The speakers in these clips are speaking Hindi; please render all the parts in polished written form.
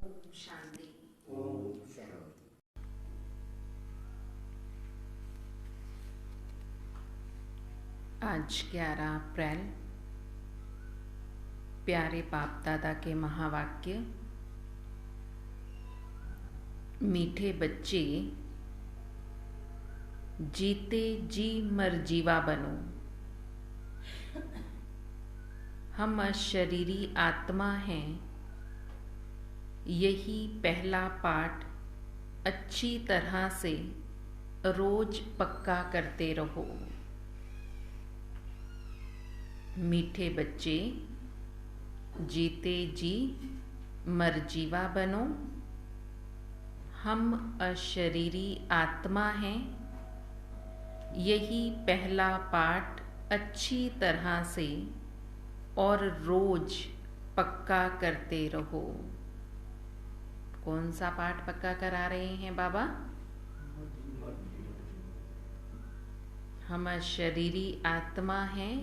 शांति। आज 11 अप्रैल। प्यारे बाप दादा के महावाक्य। मीठे बच्चे, जीते जी मर जीवा बनो। हम अशरीरी आत्मा हैं। यही पहला पाठ अच्छी तरह से रोज पक्का करते रहो। मीठे बच्चे, जीते जी मर जीवा बनो। हम अशरीरी आत्मा हैं। यही पहला पाठ अच्छी तरह से और रोज पक्का करते रहो। कौन सा पाठ पक्का करा रहे हैं बाबा? हम अशरीरी आत्मा हैं,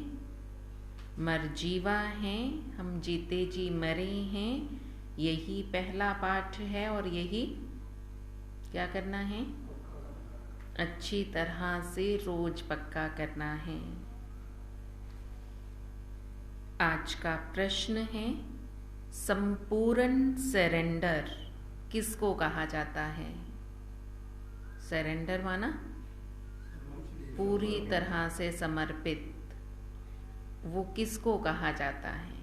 मरजीवा हैं, हम जीते जी मरे हैं। यही पहला पाठ है और यही क्या करना है? अच्छी तरह से रोज पक्का करना है। आज का प्रश्न है, संपूर्ण सरेंडर किसको कहा जाता है? सरेंडर माना पूरी तरह से समर्पित। वो किसको कहा जाता है?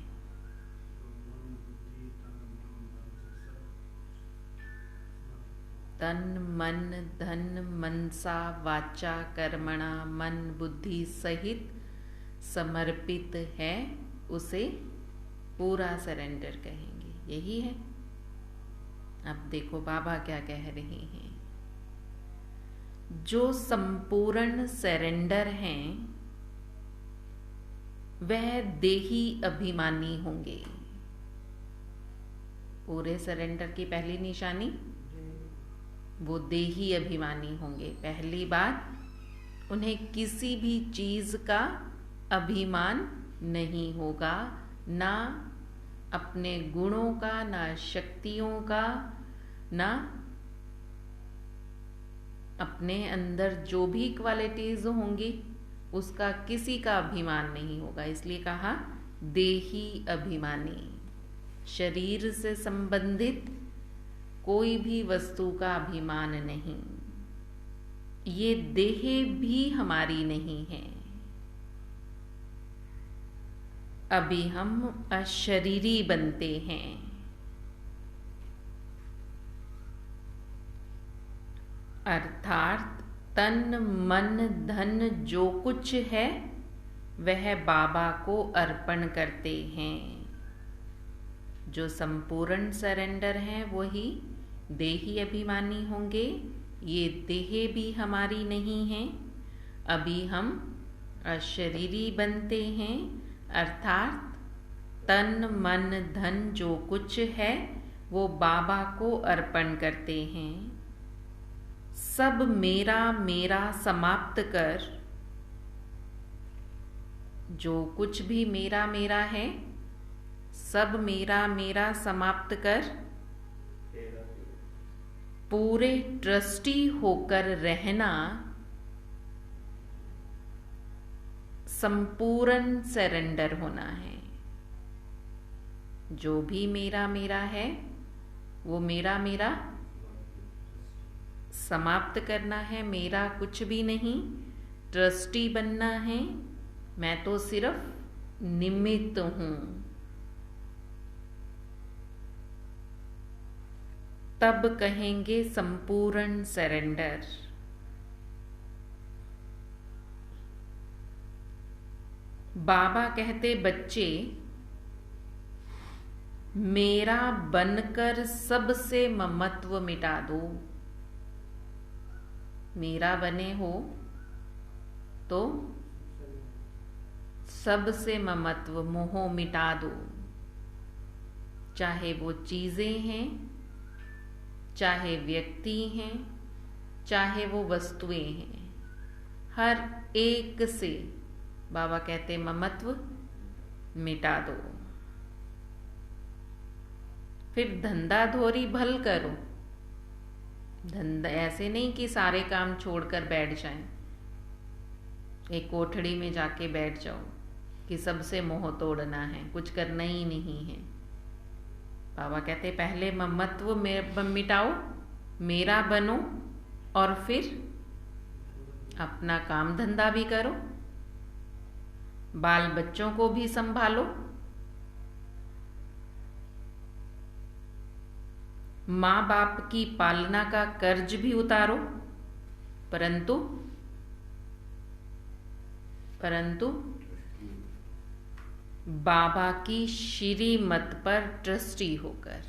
तन मन धन मनसा वाचा कर्मणा मन बुद्धि सहित समर्पित है, उसे पूरा सरेंडर कहेंगे। यही है। अब देखो बाबा क्या कह रहे हैं। जो संपूर्ण सरेंडर हैं वह देही अभिमानी होंगे। पूरे सरेंडर की पहली निशानी, वो देही अभिमानी होंगे। पहली बात, उन्हें किसी भी चीज का अभिमान नहीं होगा, ना अपने गुणों का, ना शक्तियों का, ना अपने अंदर जो भी क्वालिटीज होंगी उसका किसी का अभिमान नहीं होगा। इसलिए कहा देही अभिमानी। शरीर से संबंधित कोई भी वस्तु का अभिमान नहीं। ये देह भी हमारी नहीं है। अभी हम अशरीरी बनते हैं। अर्थात तन मन धन जो कुछ है वह बाबा को अर्पण करते हैं। जो संपूर्ण सरेंडर हैं वही देही अभिमानी होंगे। ये देह भी हमारी नहीं है। अभी हम अशरीरी बनते हैं। अर्थात तन मन धन जो कुछ है वो बाबा को अर्पण करते हैं। सब मेरा मेरा समाप्त कर, जो कुछ भी मेरा मेरा है सब मेरा मेरा समाप्त कर, पूरे ट्रस्टी होकर रहना संपूर्ण सरेंडर होना है। जो भी मेरा मेरा है वो मेरा मेरा समाप्त करना है। मेरा कुछ भी नहीं, ट्रस्टी बनना है। मैं तो सिर्फ निमित्त हूं। तब कहेंगे संपूर्ण सरेंडर। बाबा कहते, बच्चे मेरा बनकर सबसे ममत्व मिटा दो। मेरा बने हो तो सबसे ममत्व मोह मिटा दो। चाहे वो चीजें हैं, चाहे व्यक्ति हैं, चाहे वो वस्तुएं हैं, हर एक से बाबा कहते ममत्व मिटा दो। फिर धंधा धोरी भल करो। धंधा ऐसे नहीं कि सारे काम छोड़कर बैठ जाएं, एक कोठड़ी में जाके बैठ जाओ कि सबसे मोह तोड़ना है, कुछ करना ही नहीं है। बाबा कहते पहले ममत्व मिटाओ, मेरा बनो, और फिर अपना काम धंधा भी करो, बाल बच्चों को भी संभालो, माँ बाप की पालना का कर्ज भी उतारो, परंतु बाबा की श्रीमत पर ट्रस्टी होकर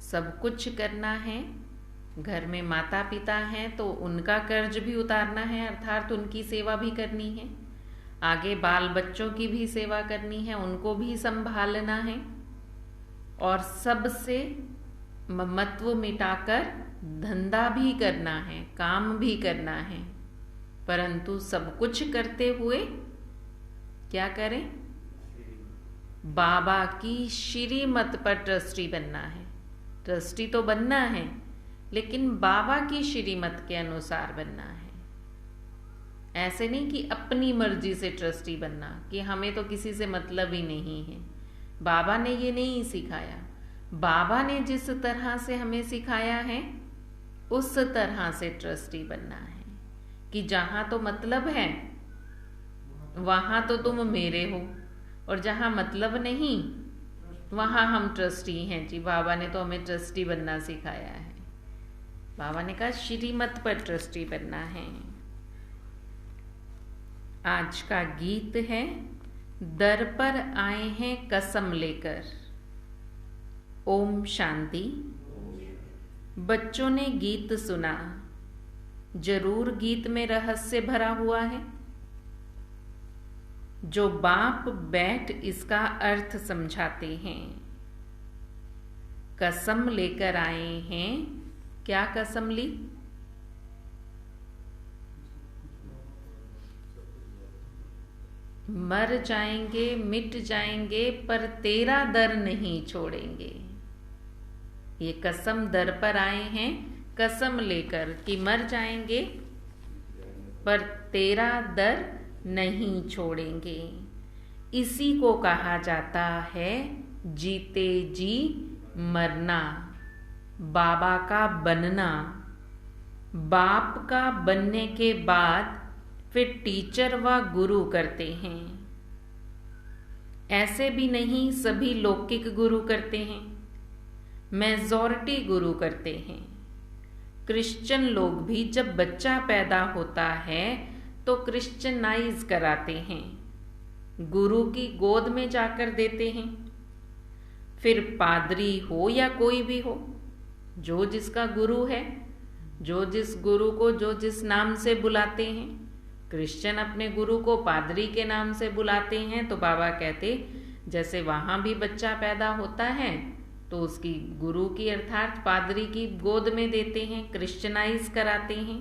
सब कुछ करना है। घर में माता पिता हैं तो उनका कर्ज भी उतारना है, अर्थात उनकी सेवा भी करनी है। आगे बाल बच्चों की भी सेवा करनी है, उनको भी संभालना है, और सबसे ममत्व मिटाकर धंधा भी करना है, काम भी करना है, परंतु सब कुछ करते हुए क्या करें? बाबा की श्रीमत पर ट्रस्टी बनना है। ट्रस्टी तो बनना है, लेकिन बाबा की श्रीमत के अनुसार बनना है। ऐसे नहीं कि अपनी मर्जी से ट्रस्टी बनना, कि हमें तो किसी से मतलब ही नहीं है। बाबा ने ये नहीं सिखाया। बाबा ने जिस तरह से हमें सिखाया है उस तरह से ट्रस्टी बनना है, कि जहां तो मतलब है वहां तो तुम मेरे हो, और जहां मतलब नहीं वहां हम ट्रस्टी हैं जी। बाबा ने तो हमें ट्रस्टी बनना सिखाया है। बाबा ने कहा श्रीमत पर ट्रस्टी बनना है। आज का गीत है, दर पर आए हैं कसम लेकर। ओम शांति। बच्चों ने गीत सुना, जरूर गीत में रहस्य भरा हुआ है। जो बाप बैठ इसका अर्थ समझाते हैं। कसम लेकर आए हैं। क्या कसम ली? मर जाएंगे, मिट जाएंगे, पर तेरा दर नहीं छोड़ेंगे। ये कसम दर पर आए हैं, कसम लेकर कि मर जाएंगे पर तेरा दर नहीं छोड़ेंगे। इसी को कहा जाता है जीते जी मरना, बाबा का बनना। बाप का बनने के बाद फिर टीचर व गुरु करते हैं। ऐसे भी नहीं सभी लौकिक गुरु करते हैं, मेजॉरिटी गुरु करते हैं। क्रिश्चियन लोग भी जब बच्चा पैदा होता है तो क्रिश्चियनाइज कराते हैं, गुरु की गोद में जाकर देते हैं। फिर पादरी हो या कोई भी हो, जो जिसका गुरु है, जो जिस गुरु को जो जिस नाम से बुलाते हैं। क्रिश्चियन अपने गुरु को पादरी के नाम से बुलाते हैं, तो बाबा कहते जैसे वहां भी बच्चा पैदा होता है तो उसकी गुरु की अर्थात पादरी की गोद में देते हैं, क्रिश्चियनाइज कराते हैं।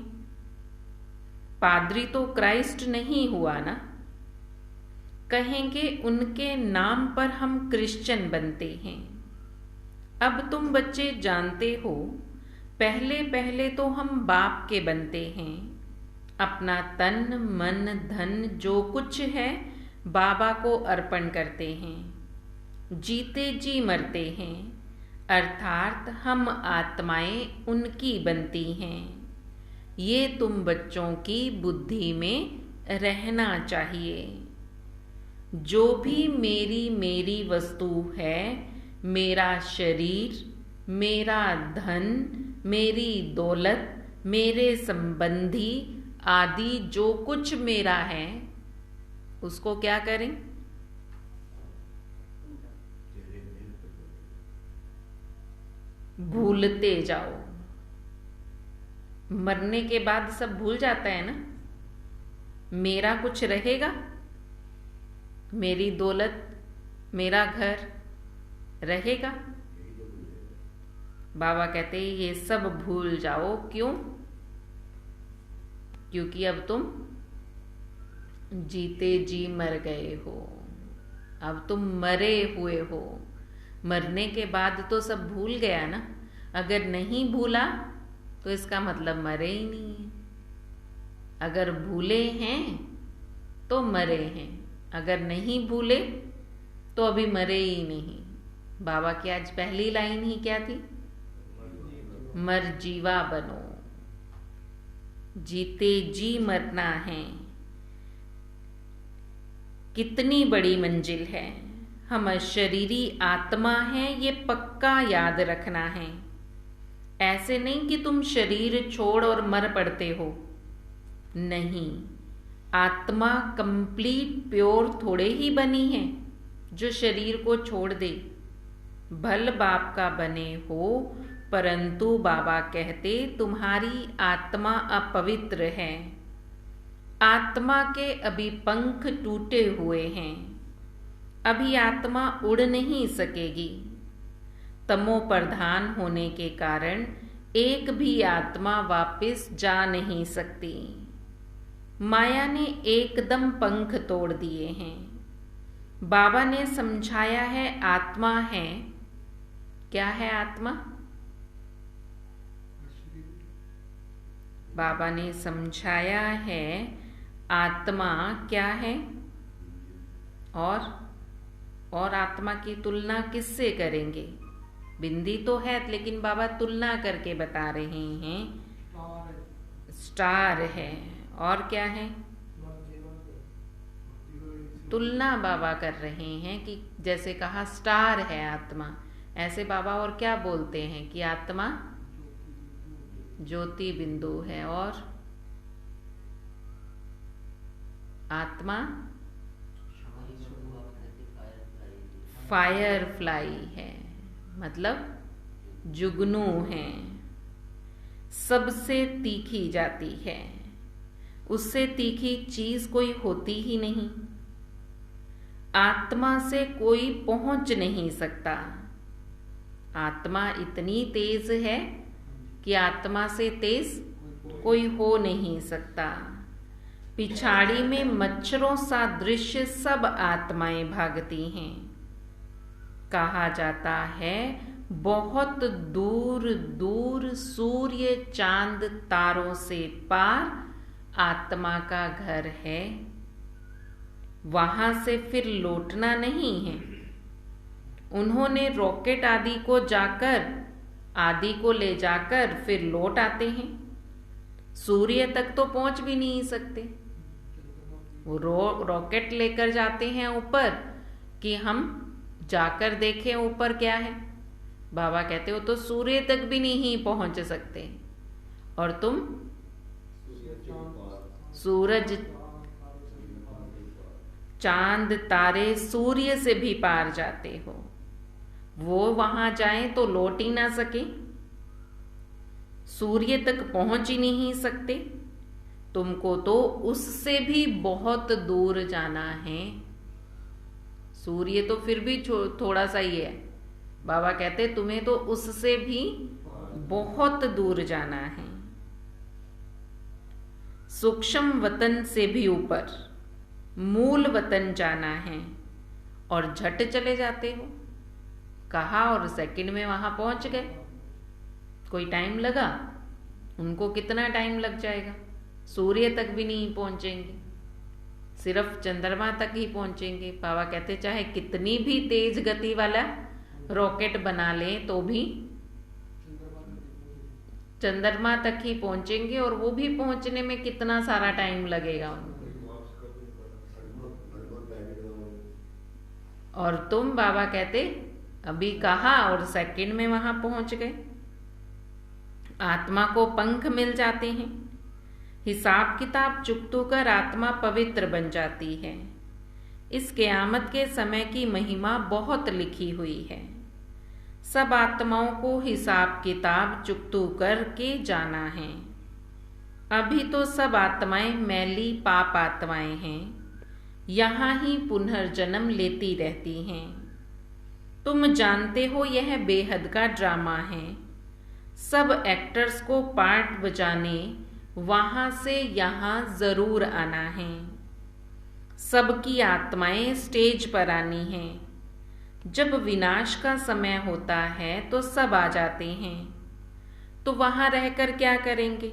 पादरी तो क्राइस्ट नहीं हुआ ना, कहेंगे उनके नाम पर हम क्रिश्चियन बनते हैं। अब तुम बच्चे जानते हो, पहले पहले तो हम बाप के बनते हैं। अपना तन मन धन जो कुछ है बाबा को अर्पण करते हैं। जीते जी मरते हैं, अर्थात हम आत्माएं उनकी बनती हैं। ये तुम बच्चों की बुद्धि में रहना चाहिए। जो भी मेरी मेरी वस्तु है, मेरा शरीर, मेरा धन, मेरी दौलत, मेरे संबंधी आदि जो कुछ मेरा है, उसको क्या करें? भूलते जाओ। मरने के बाद सब भूल जाता है ना। मेरा कुछ रहेगा? मेरी दौलत, मेरा घर रहेगा? बाबा कहते हैं ये सब भूल जाओ। क्यों? क्योंकि अब तुम जीते जी मर गए हो। अब तुम मरे हुए हो। मरने के बाद तो सब भूल गया ना। अगर नहीं भूला तो इसका मतलब मरे ही नहीं है। अगर भूले हैं तो मरे हैं, अगर नहीं भूले तो अभी मरे ही नहीं। बाबा की आज पहली लाइन ही क्या थी? मर जीवा बनो, जीते जी मरना है। कितनी बड़ी मंजिल है। हम शरीरी आत्मा हैं, ये पक्का याद रखना है। ऐसे नहीं कि तुम शरीर छोड़ और मर पड़ते हो, नहीं। आत्मा कंप्लीट प्योर थोड़े ही बनी है जो शरीर को छोड़ दे। भल बाप का बने हो, परंतु बाबा कहते तुम्हारी आत्मा अपवित्र है। आत्मा के अभी पंख टूटे हुए हैं, अभी आत्मा उड़ नहीं सकेगी। तमो प्रधान होने के कारण एक भी आत्मा वापस जा नहीं सकती। माया ने एकदम पंख तोड़ दिए हैं। बाबा ने समझाया है आत्मा है। क्या है आत्मा? बाबा ने समझाया है आत्मा क्या है। और आत्मा की तुलना किससे करेंगे? बिंदी तो है, लेकिन बाबा तुलना करके बता रहे हैं स्टार है। और क्या है? तुलना बाबा कर रहे हैं कि जैसे कहा स्टार है आत्मा, ऐसे बाबा और क्या बोलते हैं कि आत्मा ज्योति बिंदु है और आत्मा फायर फ्लाई है, मतलब जुगनू है। सबसे तीखी जाती है, उससे तीखी चीज कोई होती ही नहीं। आत्मा से कोई पहुंच नहीं सकता। आत्मा इतनी तेज है कि आत्मा से तेज कोई हो नहीं सकता। पिछाड़ी में मच्छरों सा दृश्य सब आत्माएं भागती हैं। कहा जाता है बहुत दूर दूर सूर्य चांद तारों से पार आत्मा का घर है। वहां से फिर लौटना नहीं है। उन्होंने रॉकेट आदि को ले जाकर फिर लौट आते हैं। सूर्य तक तो पहुंच भी नहीं सकते। वो रॉकेट लेकर जाते हैं ऊपर कि हम जाकर देखें ऊपर क्या है। बाबा कहते हो तो सूर्य तक भी नहीं पहुंच सकते, और तुम सूरज चांद तारे सूर्य से भी पार जाते हो। वो वहां जाएं तो लौट ही ना सके, सूर्य तक पहुंच ही नहीं सकते। तुमको तो उससे भी बहुत दूर जाना है। सूर्य तो फिर भी थोड़ा सा ही है। बाबा कहते तुम्हें तो उससे भी बहुत दूर जाना है। सूक्ष्म वतन से भी ऊपर मूल वतन जाना है, और झट चले जाते हो। कहा और सेकंड में वहां पहुंच गए। कोई टाइम लगा? उनको कितना टाइम लग जाएगा? सूर्य तक भी नहीं पहुंचेंगे, सिर्फ चंद्रमा तक ही पहुंचेंगे। बाबा कहते चाहे कितनी भी तेज गति वाला रॉकेट बना लें तो भी चंद्रमा तक ही पहुंचेंगे, और वो भी पहुंचने में कितना सारा टाइम लगेगा उनको। और तुम, बाबा कहते अभी कहा और सेकंड में वहां पहुंच गए। आत्मा को पंख मिल जाते हैं। हिसाब किताब चुकतो कर आत्मा पवित्र बन जाती है। इस क़यामत के समय की महिमा बहुत लिखी हुई है। सब आत्माओं को हिसाब किताब चुकतो करके जाना है। अभी तो सब आत्माएं मैली पाप आत्माएं हैं, यहाँ ही पुनर्जन्म लेती रहती हैं। तुम जानते हो यह बेहद का ड्रामा है। सब एक्टर्स को पार्ट बजाने वहां से यहाँ जरूर आना है। सबकी आत्माएं स्टेज पर आनी हैं। जब विनाश का समय होता है तो सब आ जाते हैं, तो वहां रहकर क्या करेंगे?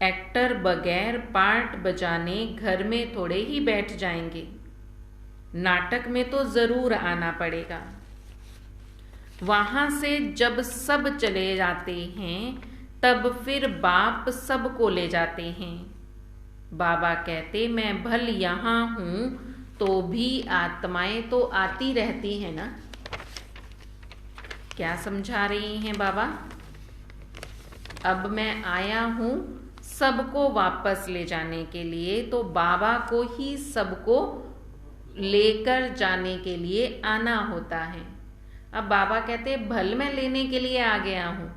एक्टर बगैर पार्ट बजाने घर में थोड़े ही बैठ जाएंगे। नाटक में तो जरूर आना पड़ेगा। वहां से जब सब चले जाते हैं, तब फिर बाप सबको ले जाते हैं। बाबा कहते, मैं भल यहां हूं तो भी आत्माएं तो आती रहती हैं ना। क्या समझा रही हैं बाबा? अब मैं आया हूं सबको वापस ले जाने के लिए, तो बाबा को ही सबको लेकर जाने के लिए आना होता है। अब बाबा कहते, भल मैं लेने के लिए आ गया हूं,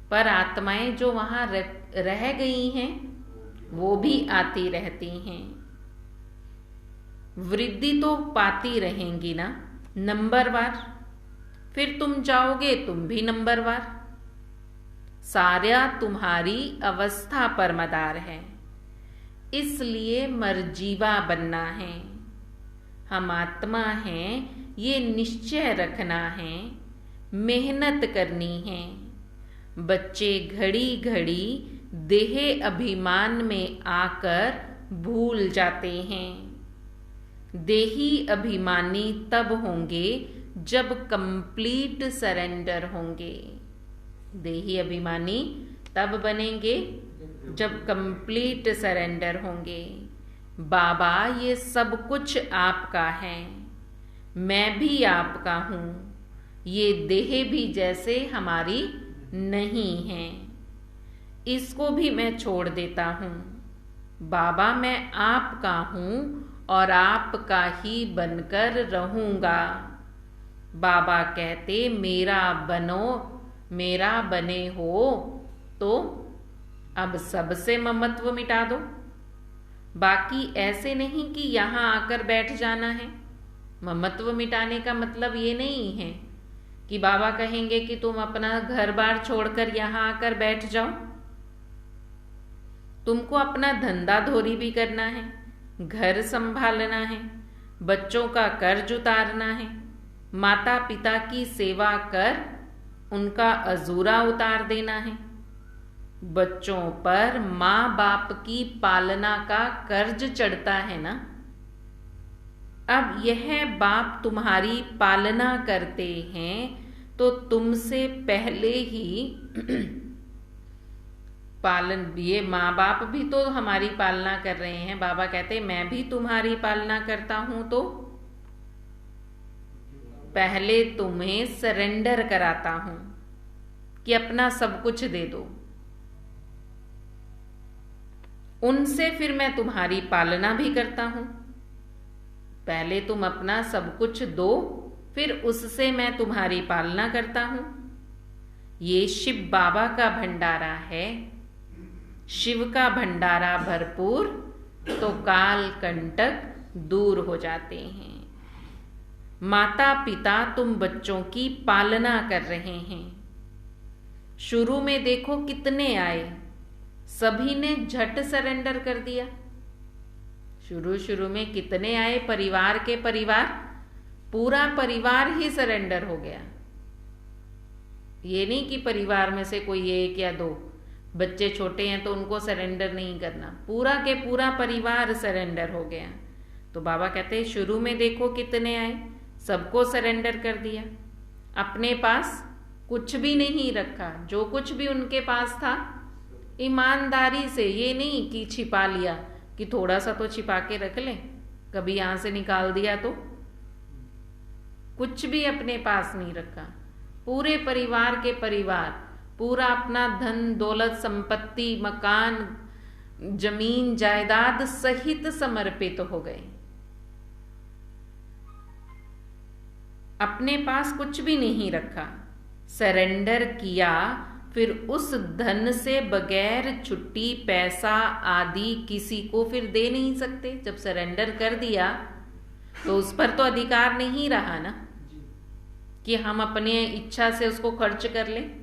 पर आत्माएं जो वहां रह गई हैं वो भी आती रहती हैं। वृद्धि तो पाती रहेंगी ना, नंबरवार। फिर तुम जाओगे, तुम भी नंबरवार। सारा तुम्हारी अवस्था पर मदार है, इसलिए मरजीवा बनना है। हम आत्मा हैं, ये निश्चय रखना है, मेहनत करनी है। बच्चे घड़ी घड़ी देह अभिमान में आकर भूल जाते हैं। देही अभिमानी तब होंगे जब कंप्लीट सरेंडर होंगे। देही अभिमानी तब बनेंगे जब कंप्लीट सरेंडर होंगे। बाबा, ये सब कुछ आपका है, मैं भी आपका हूं। ये देह भी जैसे हमारी नहीं है, इसको भी मैं छोड़ देता हूं। बाबा, मैं आपका हूं और आपका ही बनकर रहूंगा। बाबा कहते, मेरा बनो, मेरा बने हो तो अब सबसे ममत्व मिटा दो। बाकी ऐसे नहीं कि यहां आकर बैठ जाना है। ममत्व मिटाने का मतलब ये नहीं है कि बाबा कहेंगे कि तुम अपना घर बार छोड़कर यहां आकर बैठ जाओ। तुमको अपना धंधा धोरी भी करना है, घर संभालना है, बच्चों का कर्ज उतारना है, माता पिता की सेवा कर उनका अजूरा उतार देना है। बच्चों पर माँ बाप की पालना का कर्ज चढ़ता है ना। अब यह बाप तुम्हारी पालना करते हैं तो तुमसे पहले ही ये माँ बाप भी तो हमारी पालना कर रहे हैं। बाबा कहते, मैं भी तुम्हारी पालना करता हूं, तो पहले तुम्हें सरेंडर कराता हूं कि अपना सब कुछ दे दो। उनसे फिर मैं तुम्हारी पालना भी करता हूं। पहले तुम अपना सब कुछ दो, फिर उससे मैं तुम्हारी पालना करता हूं। ये शिव बाबा का भंडारा है। शिव का भंडारा भरपूर तो काल कंटक दूर हो जाते हैं। माता पिता तुम बच्चों की पालना कर रहे हैं। शुरू में देखो कितने आए, सभी ने झट सरेंडर कर दिया। शुरू में कितने आए, परिवार के परिवार, पूरा परिवार ही सरेंडर हो गया। ये नहीं कि परिवार में से कोई एक या दो, बच्चे छोटे हैं तो उनको सरेंडर नहीं करना, पूरा के पूरा परिवार सरेंडर हो गया। तो बाबा कहते हैं, शुरू में देखो कितने आए, सबको सरेंडर कर दिया। अपने पास कुछ भी नहीं रखा, जो कुछ भी उनके पास था ईमानदारी से, ये नहीं कि छिपा लिया कि थोड़ा सा तो छिपा के रख लें, कभी यहां से निकाल दिया तो। कुछ भी अपने पास नहीं रखा। पूरे परिवार के परिवार पूरा अपना धन दौलत संपत्ति मकान जमीन जायदाद सहित समर्पित हो गए। अपने पास कुछ भी नहीं रखा, सरेंडर किया। फिर उस धन से बगैर छुट्टी पैसा आदि किसी को फिर दे नहीं सकते। जब सरेंडर कर दिया तो उस पर तो अधिकार नहीं रहा ना कि हम अपनी इच्छा से उसको खर्च कर लें,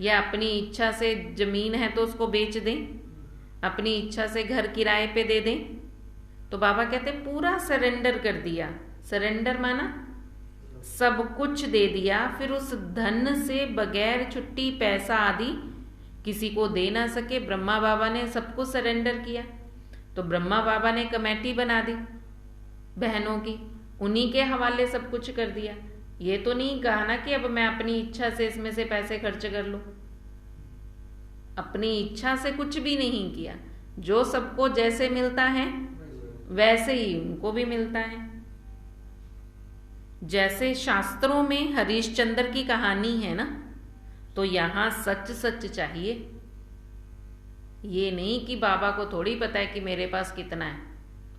या अपनी इच्छा से जमीन है तो उसको बेच दें, अपनी इच्छा से घर किराए पे दे दें। तो बाबा कहते पूरा सरेंडर कर दिया। सरेंडर माना सब कुछ दे दिया, फिर उस धन से बगैर छुट्टी पैसा आदि किसी को दे ना सके, ब्रह्मा बाबा ने सबको सरेंडर किया। तो ब्रह्मा बाबा ने कमेटी बना दी बहनों की, उन्हीं के हवाले सब कुछ कर दिया। ये तो नहीं कहा ना कि अब मैं अपनी इच्छा से इसमें से पैसे खर्च कर लूं, अपनी इच्छा से कुछ भी नहीं किया। जो सबको जैसे मिलता है वैसे ही उनको भी मिलता है। जैसे शास्त्रों में हरिश्चंद्र की कहानी है ना, तो यहां सच सच चाहिए। ये नहीं कि बाबा को थोड़ी पता है कि मेरे पास कितना है,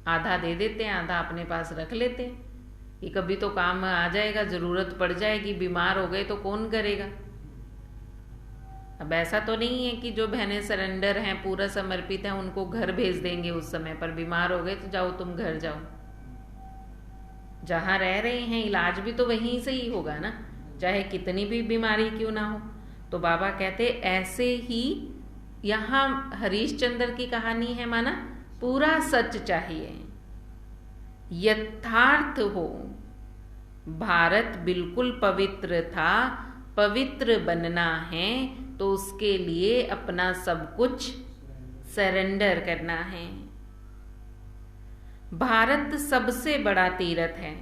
आधा दे देते हैं, आधा अपने पास रख लेते हैं कि कभी तो काम आ जाएगा, जरूरत पड़ जाएगी, बीमार हो गए तो कौन करेगा। अब ऐसा तो नहीं है कि जो बहनें सरेंडर हैं, पूरा समर्पित हैं, उनको घर भेज देंगे उस समय पर, बीमार हो गए तो जाओ तुम घर जाओ। जहां रह रहे हैं इलाज भी तो वहीं से ही होगा ना, चाहे कितनी भी बीमारी क्यों ना हो। तो बाबा कहते ऐसे ही यहां हरिश्चंद्र की कहानी है, माना पूरा सच चाहिए, यथार्थ हो। भारत बिल्कुल पवित्र था, पवित्र बनना है तो उसके लिए अपना सब कुछ सरेंडर करना है। भारत सबसे बड़ा तीर्थ है,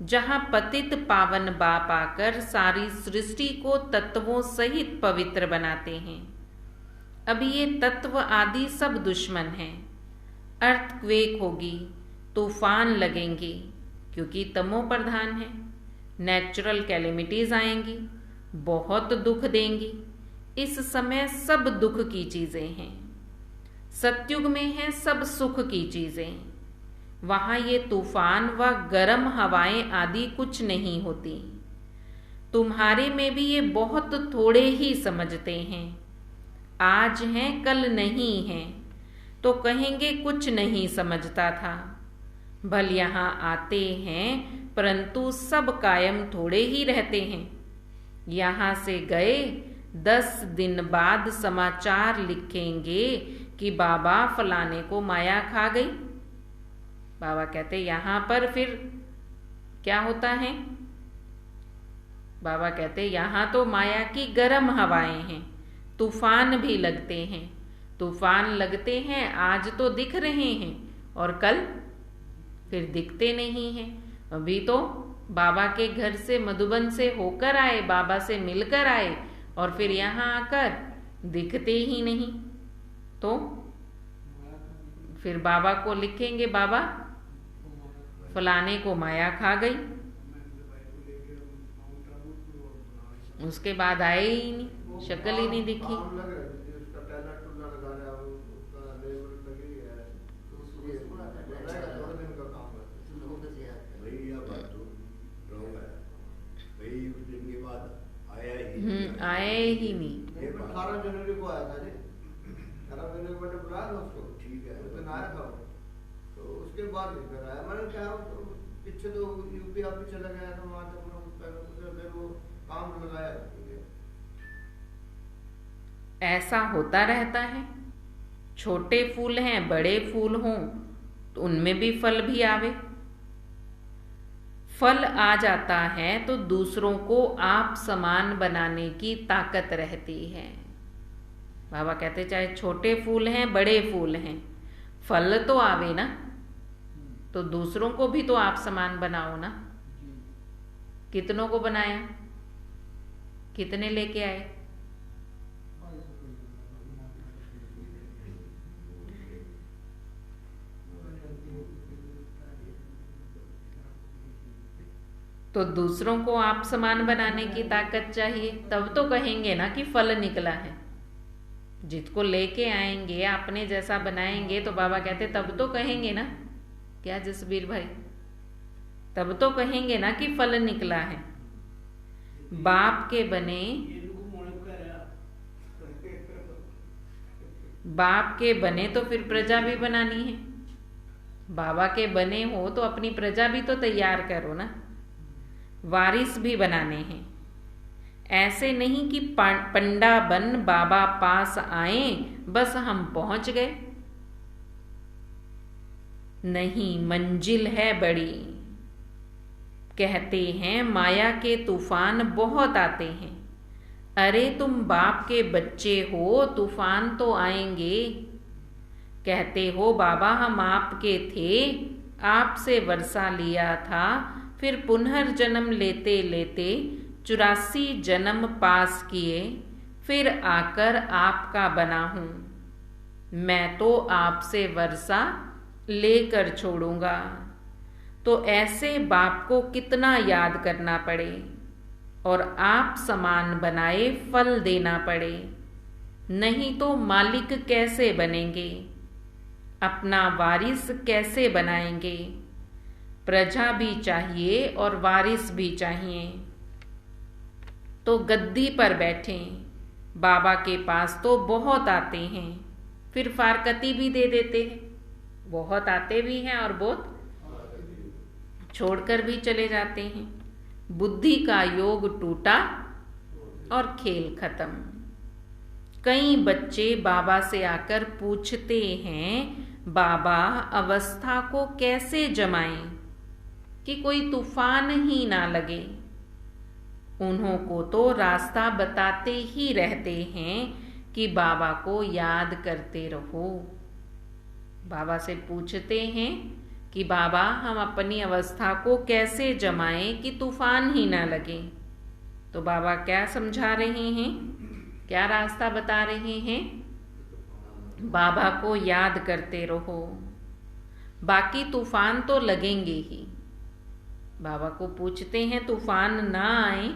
जहां पतित पावन बाप आकर सारी सृष्टि को तत्वों सहित पवित्र बनाते हैं। अब ये तत्व आदि सब दुश्मन हैं। अर्थक्वेक होगी, तूफान लगेंगे क्योंकि तमो प्रधान है, नेचुरल कैलेमिटीज आएंगी, बहुत दुख देंगी। इस समय सब दुख की चीजें हैं। सतयुग में है सब सुख की चीजें। वहां ये तूफान व गर्म हवाएं आदि कुछ नहीं होती। तुम्हारे में भी ये बहुत थोड़े ही समझते हैं। आज हैं कल नहीं हैं, तो कहेंगे कुछ नहीं समझता था। भल यहाँ आते हैं परंतु सब कायम थोड़े ही रहते हैं। यहाँ से गए 10 दिन बाद समाचार लिखेंगे कि बाबा फलाने को माया खा गई। बाबा कहते यहाँ पर फिर क्या होता है? बाबा कहते यहाँ तो माया की गर्म हवाएं हैं, तूफान भी लगते हैं। तूफान लगते हैं, आज तो दिख रहे हैं और कल फिर दिखते नहीं हैं। अभी तो बाबा के घर से मधुबन से होकर आए, बाबा से मिलकर आए और फिर यहाँ आकर दिखते ही नहीं। तो फिर बाबा को लिखेंगे बाबा फलाने को माया खा गई, उसके बाद आए ही नहीं, शक्ल ही नहीं दिखी। आए ही नहीं। 18 जनवरी को आया था जी, 18 जनवरी को मैंने बुलाया था उसको, ठीक है, उस दिन आया था। तो उसके बाद इधर आया। मैंने क्या पीछे तो यूपी ऑफिस चला गया था, वहां तक फिर वो काम लगाया। ऐसा होता रहता है। छोटे फूल हैं, बड़े फूल हों तो उनमें भी फल भी आवे। फल आ जाता है तो दूसरों को आप समान बनाने की ताकत रहती है। बाबा कहते चाहे छोटे फूल हैं बड़े फूल हैं, फल तो आवे ना, तो दूसरों को भी तो आप समान बनाओ ना। कितनों को बनाया, कितने लेके आए? तो दूसरों को आप समान बनाने की ताकत चाहिए, तब तो कहेंगे ना कि फल निकला है। जिसको लेके आएंगे अपने जैसा बनाएंगे तो बाबा कहते तब तो कहेंगे ना, क्या जसबीर भाई, तब तो कहेंगे ना कि फल निकला है। बाप के बने, बाप के बने तो फिर प्रजा भी बनानी है। बाबा के बने हो तो अपनी प्रजा भी तो तैयार करो ना, वारिस भी बनाने हैं। ऐसे नहीं कि पंडा बन बाबा पास आए बस हम पहुंच गए। नहीं, मंजिल है बड़ी। कहते हैं माया के तूफान बहुत आते हैं। अरे तुम बाप के बच्चे हो, तूफान तो आएंगे। कहते हो बाबा हम आपके थे, आपसे वर्षा लिया था, फिर पुनर्जन्म लेते लेते 84 जन्म पास किए, फिर आकर आपका बना हूं। मैं तो आपसे वर्षा लेकर छोड़ूंगा। तो ऐसे बाप को कितना याद करना पड़े और आप समान बनाए फल देना पड़े, नहीं तो मालिक कैसे बनेंगे, अपना वारिस कैसे बनाएंगे। प्रजा भी चाहिए और वारिस भी चाहिए। तो गद्दी पर बैठें। बाबा के पास तो बहुत आते हैं, फिर फारकती भी दे देते हैं। बहुत आते भी हैं और बहुत छोड़कर भी चले जाते हैं। बुद्धि का योग टूटा और खेल खत्म। कई बच्चे बाबा से आकर पूछते हैं बाबा अवस्था को कैसे जमाएं कि कोई तूफान ही ना लगे। उन्हों को तो रास्ता बताते ही रहते हैं कि बाबा को याद करते रहो। बाबा से पूछते हैं कि बाबा हम अपनी अवस्था को कैसे जमाएं कि तूफान ही ना लगे। तो बाबा क्या समझा रहे हैं, क्या रास्ता बता रहे हैं? बाबा को याद करते रहो, बाकी तूफान तो लगेंगे ही। बाबा को पूछते हैं तूफान ना आए,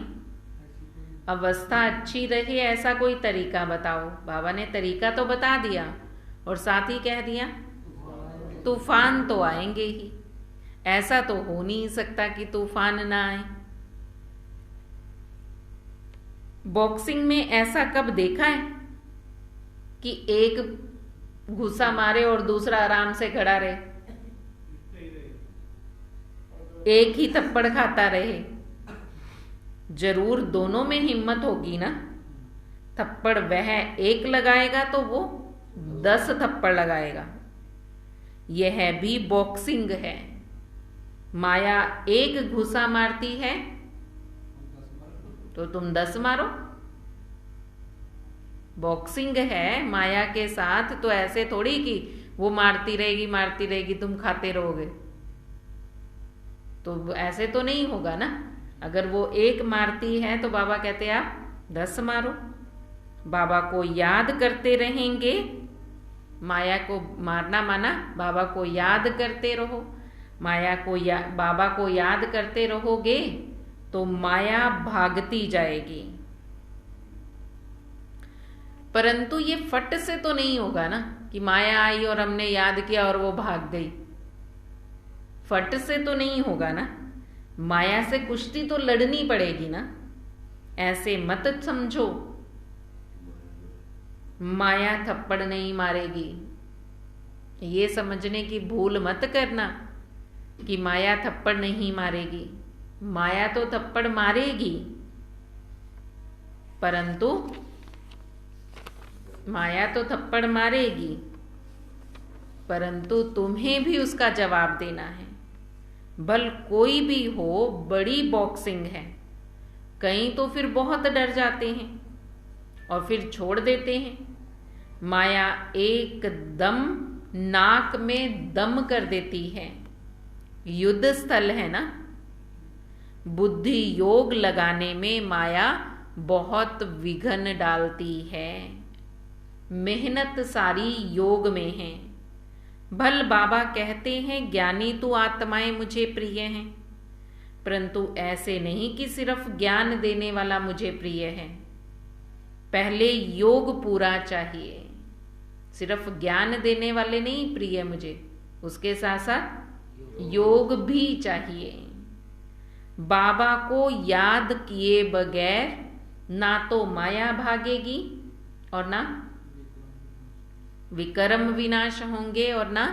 अवस्था अच्छी रहे, ऐसा कोई तरीका बताओ। बाबा ने तरीका तो बता दिया और साथ ही कह दिया तूफान तो आएंगे ही। ऐसा तो हो नहीं सकता कि तूफान ना आए। बॉक्सिंग में ऐसा कब देखा है कि एक घुसा मारे और दूसरा आराम से खड़ा रहे, एक ही थप्पड़ खाता रहे? जरूर दोनों में हिम्मत होगी ना। थप्पड़ वह एक लगाएगा तो वो 10 थप्पड़ लगाएगा। यह भी बॉक्सिंग है। माया एक घुसा मारती है तो तुम 10 मारो। बॉक्सिंग है माया के साथ, तो ऐसे थोड़ी कि वो मारती रहेगी तुम खाते रहोगे, तो ऐसे तो नहीं होगा ना। अगर वो एक मारती है तो बाबा कहते हैं आप 10 मारो। बाबा को याद करते रहेंगे। माया को मारना माना, बाबा को याद करते रहो। बाबा को याद करते रहोगे तो माया भागती जाएगी। परंतु ये फट से तो नहीं होगा ना कि माया आई और हमने याद किया और वो भाग गई। फट से तो नहीं होगा ना। माया से कुश्ती तो लड़नी पड़ेगी ना। ऐसे मत समझो माया थप्पड़ नहीं मारेगी। ये समझने की भूल मत करना कि माया थप्पड़ नहीं मारेगी। माया तो थप्पड़ मारेगी, परंतु माया तो थप्पड़ मारेगी, परंतु तुम्हें भी उसका जवाब देना है। भल कोई भी हो, बड़ी बॉक्सिंग है। कई तो फिर बहुत डर जाते हैं और फिर छोड़ देते हैं। माया एकदम नाक में दम कर देती है। युद्ध स्थल है ना। बुद्धि योग लगाने में माया बहुत विघ्न डालती है। मेहनत सारी योग में है। भल बाबा कहते हैं ज्ञानी तू आत्माएं मुझे प्रिय हैं, परंतु ऐसे नहीं कि सिर्फ ज्ञान देने वाला मुझे प्रिय है। पहले योग पूरा चाहिए। सिर्फ ज्ञान देने वाले नहीं प्रिय मुझे, उसके साथ साथ योग भी चाहिए। बाबा को याद किए बगैर ना तो माया भागेगी और ना विकर्म विनाश होंगे और ना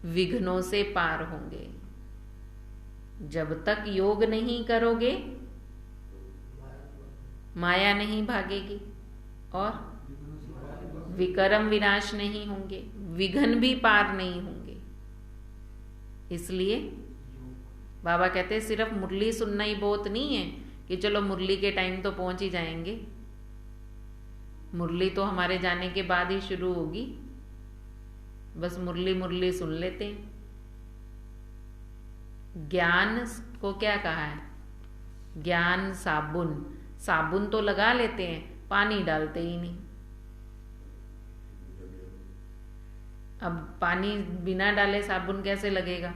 विघ्नों से पार होंगे। जब तक योग नहीं करोगे माया नहीं भागेगी और विकर्म विनाश नहीं होंगे, विघ्न भी पार नहीं होंगे। इसलिए बाबा कहते हैं सिर्फ मुरली सुनना ही बहुत नहीं है कि चलो मुरली के टाइम तो पहुंच ही जाएंगे। मुरली तो हमारे जाने के बाद ही शुरू होगी, बस मुरली मुरली सुन लेते हैं। ज्ञान को क्या कहा है? ज्ञान साबुन, साबुन तो लगा लेते हैं, पानी डालते ही नहीं। अब पानी बिना डाले साबुन कैसे लगेगा?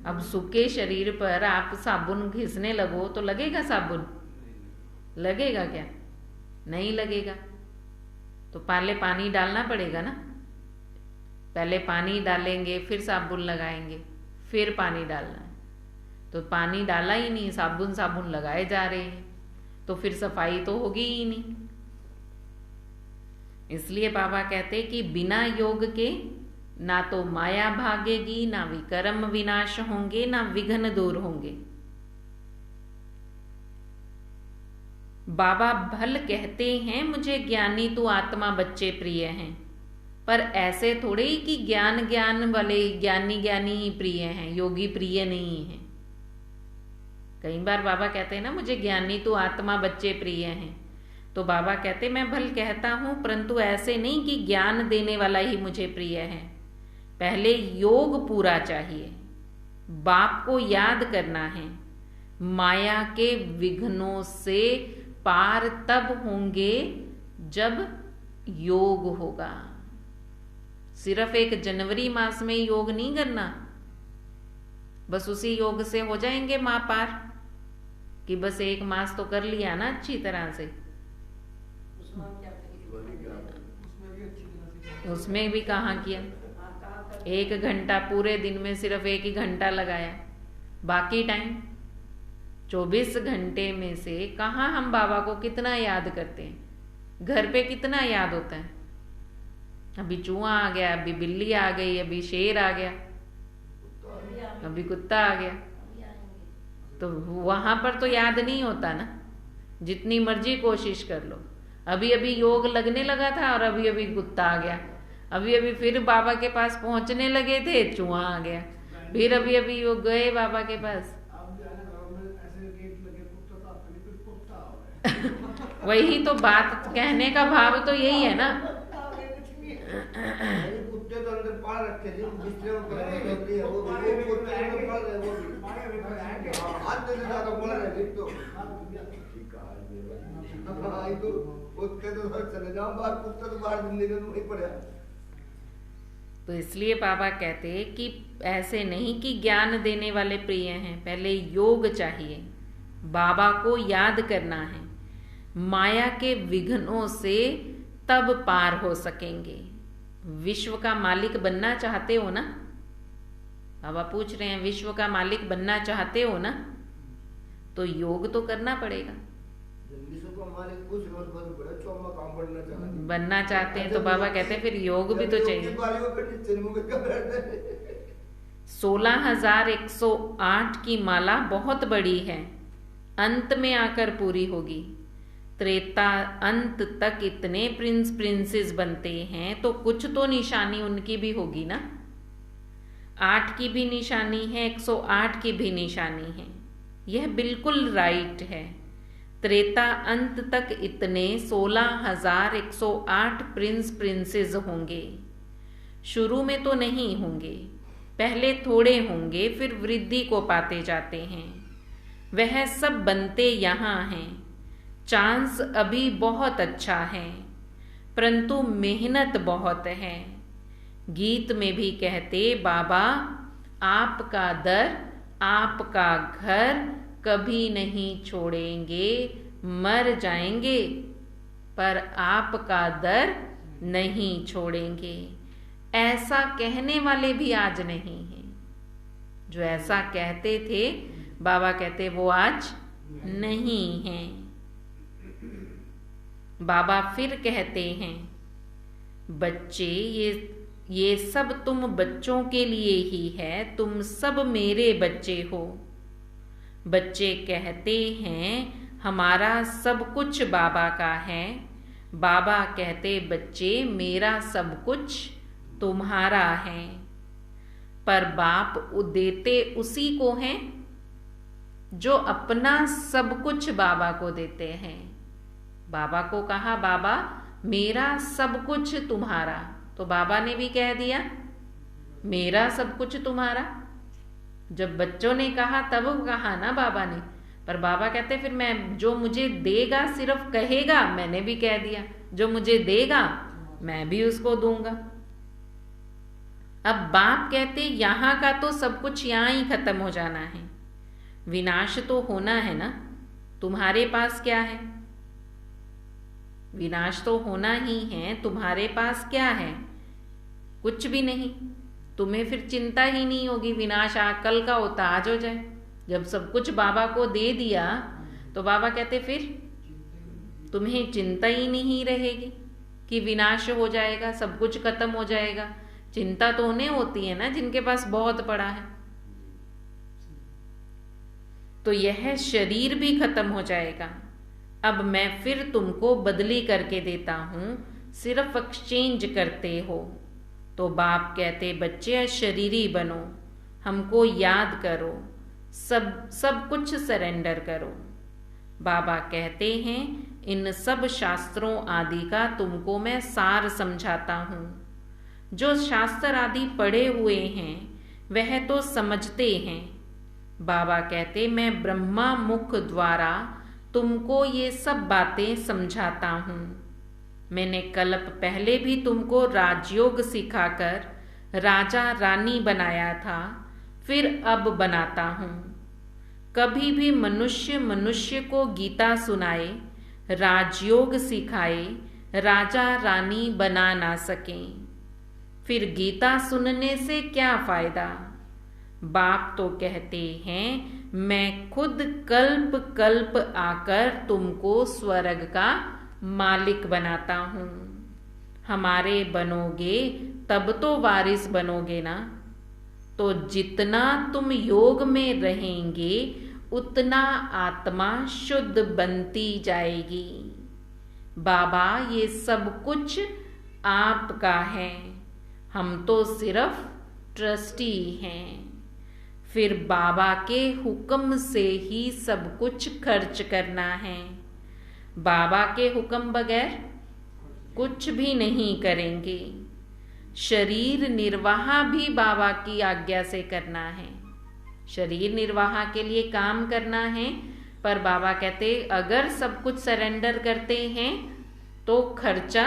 अब सूखे शरीर पर आप साबुन घिसने लगो तो लगेगा साबुन? लगेगा क्या? नहीं लगेगा। तो पहले पानी डालना पड़ेगा ना। पहले पानी डालेंगे, फिर साबुन लगाएंगे, फिर पानी डालना है। तो पानी डाला ही नहीं, साबुन साबुन लगाए जा रहे हैं, तो फिर सफाई तो होगी ही नहीं। इसलिए बाबा कहते कि बिना योग के ना तो माया भागेगी, ना विकर्म विनाश होंगे, ना विघ्न दूर होंगे। बाबा भल कहते हैं मुझे ज्ञानी तू आत्मा बच्चे प्रिय हैं, पर ऐसे थोड़े ही कि ज्ञान ज्ञान वाले ज्ञानी ज्ञानी ही प्रिय हैं, योगी प्रिय नहीं है। कई बार बाबा कहते हैं ना मुझे ज्ञानी तू आत्मा बच्चे प्रिय हैं, तो बाबा कहते मैं भल कहता हूं, परंतु ऐसे नहीं कि ज्ञान देने वाला ही मुझे प्रिय है। पहले योग पूरा चाहिए, बाप को याद करना है। माया के विघ्नों से पार तब होंगे जब योग होगा। सिर्फ एक जनवरी मास में योग नहीं करना, बस उसी योग से हो जाएंगे मां पार, कि बस एक मास तो कर लिया ना अच्छी तरह से। उसमें भी कहाँ किया? 1 घंटा पूरे दिन में सिर्फ 1 ही घंटा लगाया, बाकी टाइम 24 घंटे में से कहाँ हम बाबा को कितना याद करते हैं? घर पे कितना याद होता है? अभी चूहा आ गया, अभी बिल्ली आ गई, अभी शेर आ गया, अभी कुत्ता आ गया, तो वहां पर तो याद नहीं होता ना, जितनी मर्जी कोशिश कर लो। अभी अभी योग लगने लगा था और अभी अभी कुत्ता आ गया, अभी अभी फिर बाबा के पास पहुंचने लगे थे, चूहा आ गया, फिर अभी अभी वो गए बाबा के पास। वही तो बात, कहने का भाव तो यही है ना। कुत्ते तो अंदर पाल रखे थे, बिस्तर में पड़े हैं, वो कुत्ते में पाल रहे, वो भी हाथ से ज्यादा बोल रहे तो ठीक है। तो कुत्ते तो चले जाओ बाहर, कुत्ता तो बाहर जिंदगी में नहीं पड़े। तो इसलिए बाबा कहते हैं कि ऐसे नहीं कि ज्ञान देने वाले प्रिय हैं, पहले योग चाहिए, बाबा को याद करना है। माया के विघ्नों से तब पार हो सकेंगे। विश्व का मालिक बनना चाहते हो ना? बाबा पूछ रहे हैं, विश्व का मालिक बनना चाहते हो ना? तो योग तो करना पड़ेगा। बनना चाहते हैं तो बाबा कहते हैं फिर योग भी तो चाहिए। 16,108 की माला बहुत बड़ी है, अंत में आकर पूरी होगी। त्रेता अंत तक इतने प्रिंस प्रिंसेस बनते हैं, तो कुछ तो निशानी उनकी भी होगी ना। 8 की भी निशानी है, 108 की भी निशानी है, यह बिल्कुल राइट है। त्रेता अंत तक इतने 16,108 प्रिंस प्रिंसेस होंगे। शुरू में तो नहीं होंगे, पहले थोड़े होंगे, फिर वृद्धि को पाते जाते हैं। वह सब बनते यहाँ हैं। चांस अभी बहुत अच्छा है, परंतु मेहनत बहुत है। गीत में भी कहते बाबा आपका दर आपका घर कभी नहीं छोड़ेंगे, मर जाएंगे पर आपका दर नहीं छोड़ेंगे। ऐसा कहने वाले भी आज नहीं हैं। जो ऐसा कहते थे बाबा कहते वो आज नहीं हैं। बाबा फिर कहते हैं, बच्चे ये सब तुम बच्चों के लिए ही है, तुम सब मेरे बच्चे हो। बच्चे कहते हैं हमारा सब कुछ बाबा का है। बाबा कहते बच्चे मेरा सब कुछ तुम्हारा है। पर बाप देते उसी को हैं जो अपना सब कुछ बाबा को देते हैं। बाबा को कहा, बाबा मेरा सब कुछ तुम्हारा, तो बाबा ने भी कह दिया मेरा सब कुछ तुम्हारा। जब बच्चों ने कहा तब कहा ना बाबा ने, पर बाबा कहते फिर मैं, जो मुझे देगा सिर्फ कहेगा, मैंने भी कह दिया जो मुझे देगा मैं भी उसको दूंगा। अब बाप कहते यहां का तो सब कुछ यहां ही खत्म हो जाना है, विनाश तो होना है ना। तुम्हारे पास क्या है? विनाश तो होना ही है, तुम्हारे पास क्या है? कुछ भी नहीं। तुम्हें फिर चिंता ही नहीं होगी, विनाश कल का होता आज हो जाए। जब सब कुछ बाबा को दे दिया तो बाबा कहते फिर तुम्हें चिंता ही नहीं रहेगी कि विनाश हो जाएगा, सब कुछ खत्म हो जाएगा। चिंता तो उन्हें होती है ना जिनके पास बहुत पड़ा है। तो यह शरीर भी खत्म हो जाएगा। अब मैं फिर तुमको बदली करके देता हूं, सिर्फ एक्सचेंज करते हो। तो बाप कहते बच्चे शरीरी बनो, हमको याद करो, सब कुछ सरेंडर करो। बाबा कहते हैं इन सब शास्त्रों आदि का तुमको मैं सार समझाता हूं। जो शास्त्र आदि पढ़े हुए हैं वह तो समझते हैं। बाबा कहते मैं ब्रह्मा मुख द्वारा तुमको ये सब बातें समझाता हूं। मैंने कल्प पहले भी तुमको राजयोग सिखाकर राजा रानी बनाया था, फिर अब बनाता हूं। कभी भी मनुष्य को गीता सुनाए, राजयोग सिखाए, राजा रानी बना ना सकें, फिर गीता सुनने से क्या फायदा। बाप तो कहते हैं मैं खुद कल्प कल्प आकर तुमको स्वर्ग का मालिक बनाता हूं। हमारे बनोगे तब तो वारिस बनोगे ना। तो जितना तुम योग में रहेंगे उतना आत्मा शुद्ध बनती जाएगी। बाबा ये सब कुछ आपका है, हम तो सिर्फ ट्रस्टी हैं। फिर बाबा के हुक्म से ही सब कुछ खर्च करना है। बाबा के हुक्म बगैर कुछ भी नहीं करेंगे। शरीर निर्वाह भी बाबा की आज्ञा से करना है। शरीर निर्वाह के लिए काम करना है, पर बाबा कहते अगर सब कुछ सरेंडर करते हैं तो खर्चा